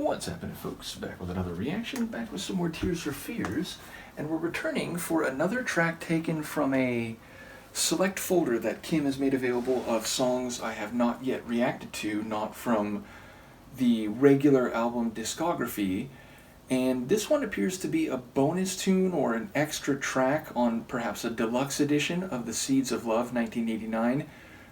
What's happening, folks? Back with another reaction, back with some more Tears for Fears, and we're returning for another track taken from a select folder that Kim has made available of songs I have not yet reacted to, not from the regular album discography. And this one appears to be a bonus tune or an extra track on perhaps a deluxe edition of the Seeds of Love 1989,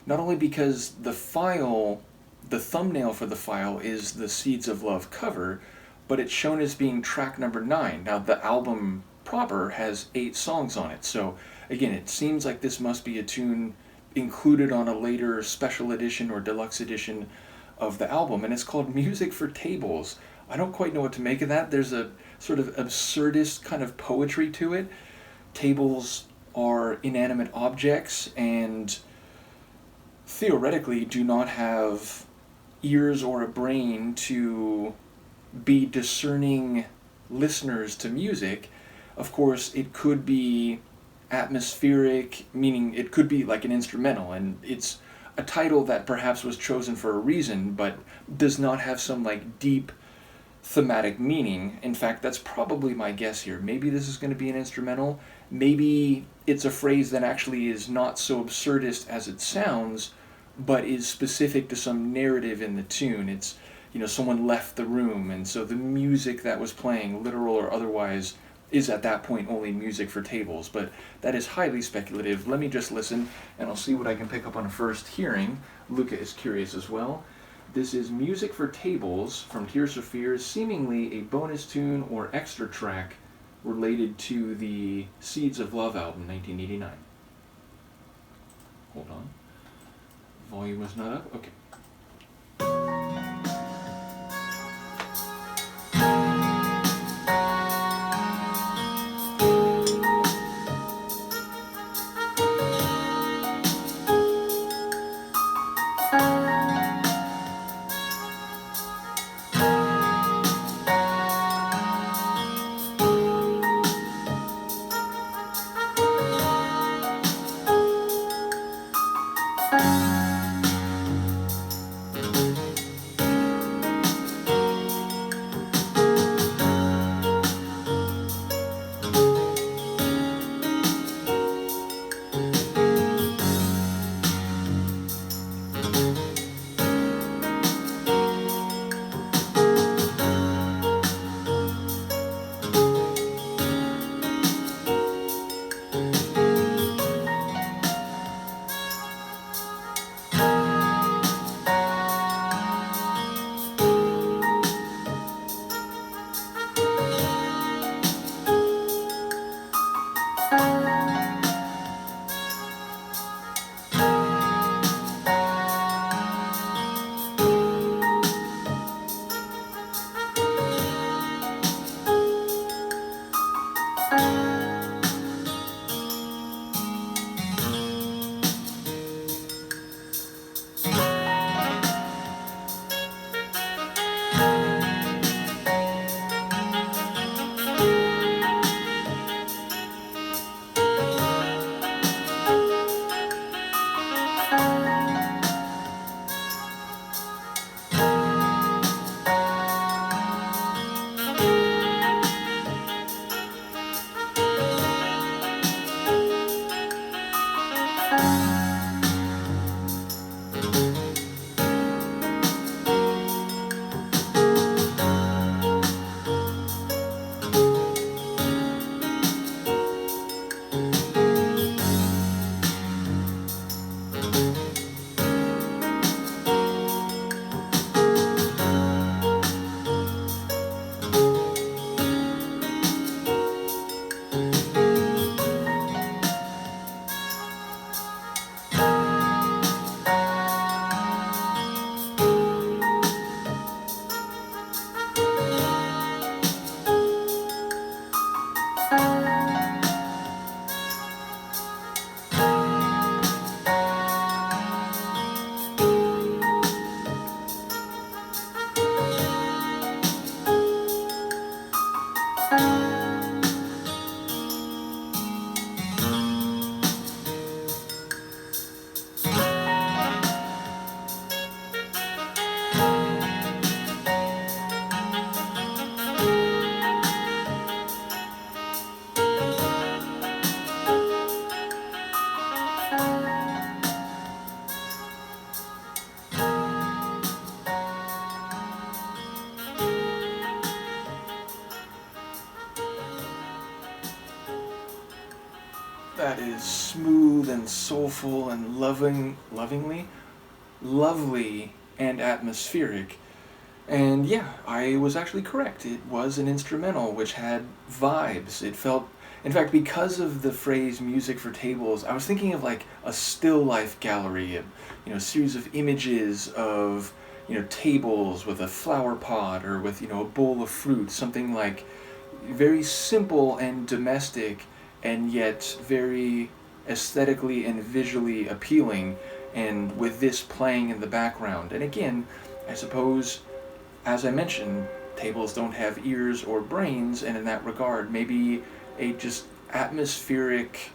not only because the thumbnail for the file is the Seeds of Love cover, but it's shown as being track number 9. Now, the album proper has 8 songs on it, so again, it seems like this must be a tune included on a later special edition or deluxe edition of the album, and it's called Music for Tables. I don't quite know what to make of that. There's a sort of absurdist kind of poetry to it. Tables are inanimate objects and theoretically do not have ears or a brain to be discerning listeners to music. Of course, it could be atmospheric, meaning it could be like an instrumental, and it's a title that perhaps was chosen for a reason, but does not have some like deep thematic meaning. In fact, that's probably my guess here. Maybe this is going to be an instrumental. Maybe it's a phrase that actually is not so absurdist as it sounds, but is specific to some narrative in the tune. It's, someone left the room, and so the music that was playing, literal or otherwise, is at that point only music for tables. But that is highly speculative. Let me just listen, and I'll see what I can pick up on a first hearing. Luca is curious as well. This is Music for Tables from Tears for Fears, seemingly a bonus tune or extra track related to the Seeds of Love album, 1989. Hold on. Volume was not up? Okay. that is smooth and soulful and lovely and atmospheric. And yeah, I was actually correct. It was an instrumental which had vibes. It felt, in fact, because of the phrase music for tables, I was thinking of like a still life gallery, a series of images of, tables with a flower pot or with, a bowl of fruit, something like very simple and domestic and yet very aesthetically and visually appealing, and with this playing in the background. And again, I suppose, as I mentioned, tables don't have ears or brains, and in that regard, maybe a just atmospheric,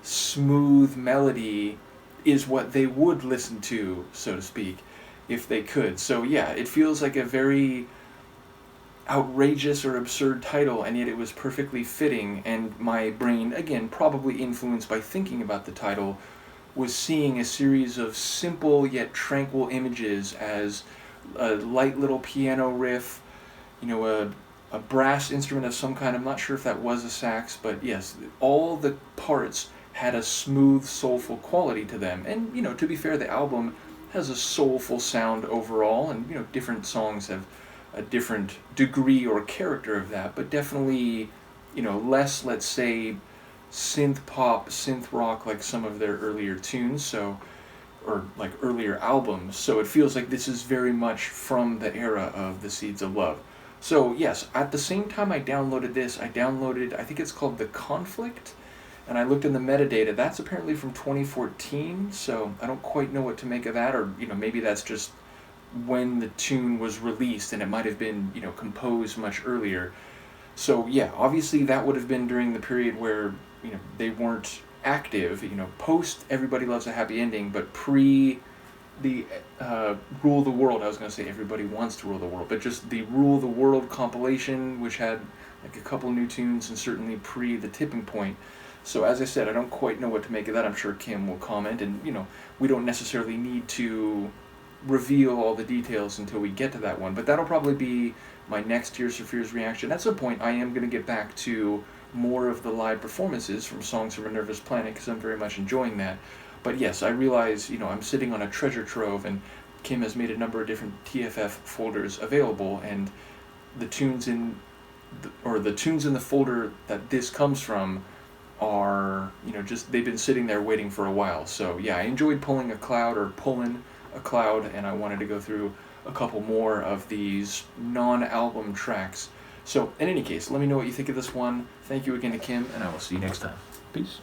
smooth melody is what they would listen to, so to speak, if they could. So yeah, it feels like a very outrageous or absurd title, and yet it was perfectly fitting, and my brain, again, probably influenced by thinking about the title, was seeing a series of simple yet tranquil images as a light little piano riff, a brass instrument of some kind. I'm not sure if that was a sax, but yes, all the parts had a smooth, soulful quality to them. And, to be fair, the album has a soulful sound overall, and, different songs have a different degree or character of that, but definitely, less, let's say, synth pop, synth rock like some of their earlier tunes, or like earlier albums. So it feels like this is very much from the era of the Seeds of Love. So yes, at the same time I downloaded this, I think it's called The Conflict, and I looked in the metadata. That's apparently from 2014, so I don't quite know what to make of that, or maybe that's just when the tune was released, and it might have been, composed much earlier. So yeah, obviously that would have been during the period where, they weren't active, post Everybody Loves a Happy Ending, but pre the Rule the World. I was going to say Everybody Wants to Rule the World, but just the Rule the World compilation, which had like a couple new tunes, and certainly pre The Tipping Point. So as I said, I don't quite know what to make of that. I'm sure Kim will comment, and we don't necessarily need to reveal all the details until we get to that one, but that'll probably be my next Tears for Fears reaction. At some point, I am going to get back to more of the live performances from Songs from a Nervous Planet, because I'm very much enjoying that. But yes, I realize, I'm sitting on a treasure trove, and Kim has made a number of different TFF folders available, and the tunes in the folder that this comes from are, just, they've been sitting there waiting for a while. So yeah, I enjoyed pulling a cloud, and I wanted to go through a couple more of these non-album tracks. So in any case, let me know what you think of this one. Thank you again to Kim, and I will see you next time. Peace.